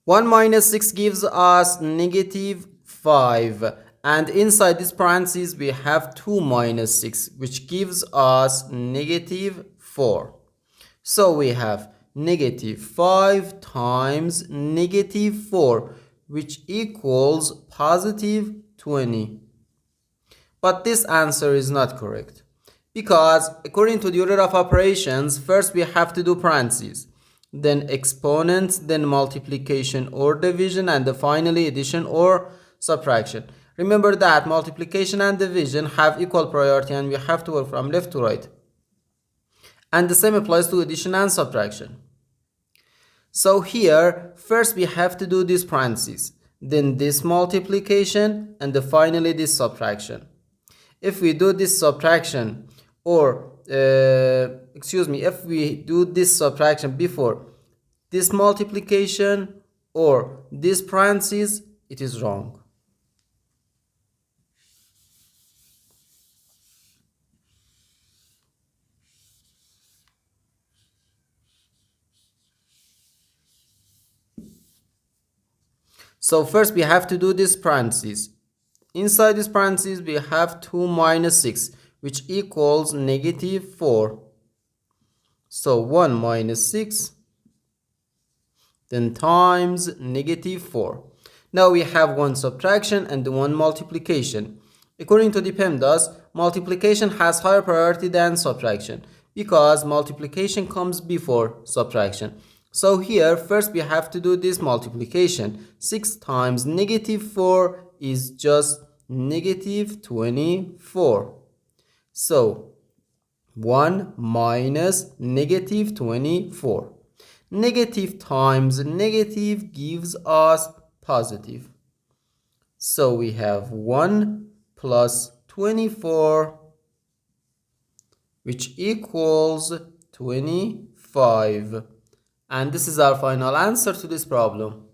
1 minus 6 gives us negative 5, and inside this parentheses we have 2 minus 6, which gives us negative 4. So we have negative 5 times negative 4, which equals positive 20. But this answer is not correct, because according to the order of operations, first we have to do parentheses, then exponents, then multiplication or division, and finally addition or subtraction. Remember that multiplication and division have equal priority and we have to work from left to right. And the same applies to addition and subtraction. So here, first we have to do this parentheses, then this multiplication, and finally this subtraction. If we do this subtraction, or if we do this subtraction before this multiplication or this parentheses, it is wrong. So first we have to do this parentheses. Inside this parentheses we have 2 minus 6, which equals negative 4. So 1 minus 6, then times negative 4. Now we have one subtraction and one multiplication. According to the PEMDAS, multiplication has higher priority than subtraction because multiplication comes before subtraction. So here, first we have to do this multiplication. 6 times negative 4 is just negative 24. So 1 minus negative 24. Negative times negative gives us positive. So we have 1 plus 24, which equals 25. And this is our final answer to this problem.